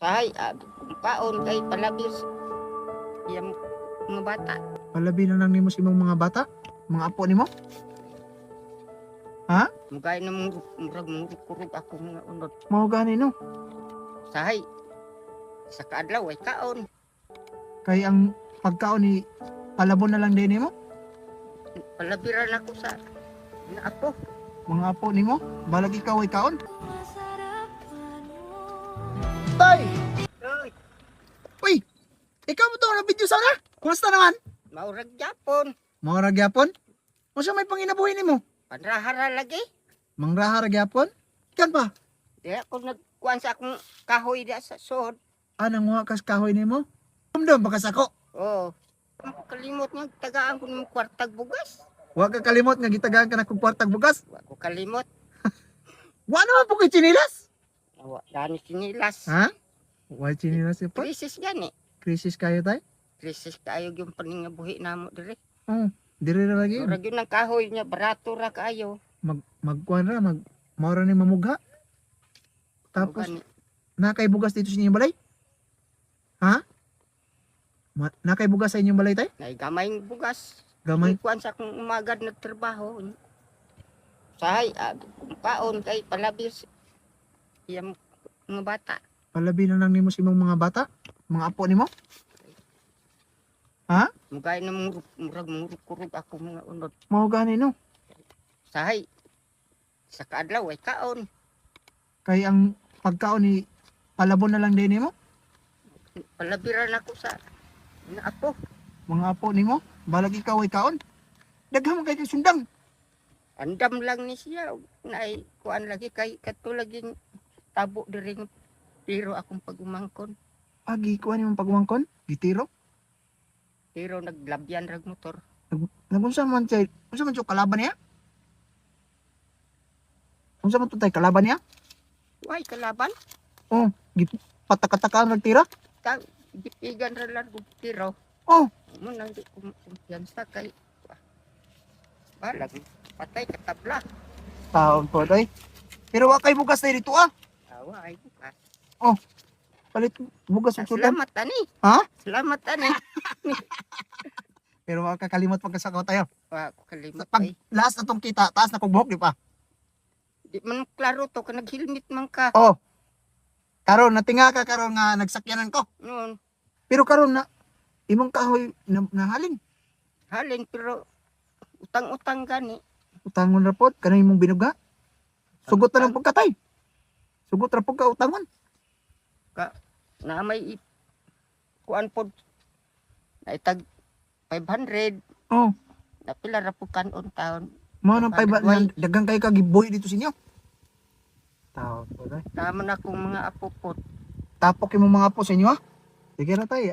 Ay, kaon kay palabis yang mga bata. Palabi na lang nimo sa imong mga bata, mga apo nimo. Ha? Mugay na murag kurog ako mga unod. Mao gani no. Sahay, sa kaadlaw ay kaon. Kay ang pagkaon ni palabon na lang din nimo, Palabiran ako sa na apo. mga apo nimo, balag ikaw ay kaon. Tay, Oy, uy, ikaw mo to na video sana? Kumusta naman? maurag Japon. Mao ra gyapon? Unsa may panginabuhi nimo? Panrahara lagi. Mangraha ra gyapon? Kan pa? Di ako nagkuhan sa akong kahoy da sa sod. Anang wa kas kahoy nimo? Dumdum baka sako. Oh, kalimot nga tagaan ko ng kwartag bugas. Wa ka kalimot nga gitagaan ka na kog kwartag bugas. Wa ko kalimot. Wa naman po kay chinilas. Wa dani sinilas. Ha? Wa chinilas pa? Krisis gani. Krisis kayo tay? Krisis kayo yung paningabuhi namo dire. Oh, diri ra lagi. Murag yun ang kahoy niya, barato ra kayo. Magkuan ra, maura ni mamugha. Tapos nakay bugas dito sa inyong balay? Ha? Nakay bugas sa inyong balay tay? Nay gamay ng bugas. Gamay. Kuan sa akong umagad na trabaho. Sahay, kaon kay palabis yang mga bata. Palabi na lang nimo sa imong mga bata, mga apo nimo. Ha? Mugay na murag kurog ako mga unod. Mao gani no. Sahay, sa kaadlaw ay kaon. Kay ang pagkaon ni palabon na lang din nimo, Palabiran ako sa na apo. mga apo nimo, balag ikaw ay kaon. Daghang man kay kay sundang. Andam lang ni siya. Nay kuan lagi kay katulad yung tabo diri pero akong pagumangkon. Agi kuan imong pagwangkon, gitiro. Pero naglabyan rag motor. Nagunsa man say, unsa man siya kalaban niya? Unsa man to tay kalaban niya? Why kalaban? Oh, patakatakaan nagtira. Gipigan ra lang og tiro. Oh, Mo nang di kumpiyansa kay balag patay katabla. taon po tay. Pero wa kay bugas tay dito ah. Awa ay bukas. Palit bugas ug sudan. Salamat ani. Ha? Salamat ani. Pero wa ka kalimot pagkasakaw tayo. Wa ko kalimot Pag ay. last atong kita, taas na kog buhok di pa. Di man klaro to ka naghilmit man ka. Oh. Karon natinga ka karon nga nagsakyanan ko. Noon Pero karon na imong kahoy nahalin. halin pero utang-utang gani. Utangon ra pod kanang imong binuga. Sugot na lang pagkatay. Sugot ra pagka utangon. Na may kuan pod na itag 500 Oh, na pila ra po kanon taon. mao nang pay Way. dagang kay kagiboy dito sa inyo. Taon po tay. Naman akong mga apo po. Tapok imong mga apo sa inyo ha. Sige ra tay,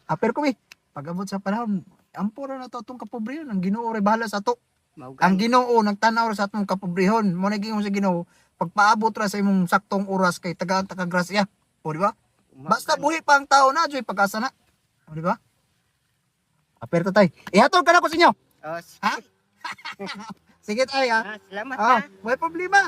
aper ko pag-abot sa panahon, ampo ra na to atong kapobrehon, ang Ginoo ray bahala sa ato. Ang Ginoo nagtanaw ra sa atong kapobrehon, mo naging sa Ginoo, pagpaabot ra sa imong saktong oras kay tagaan ta ka grasya. O di ba? Basta buhi pa ang tao na, joy pag-asa na. O di ba? Aper to tay. Ihatod ka na ko sa inyo. Oh, Ha? Sige tay ha. salamat Ah, ha. may problema.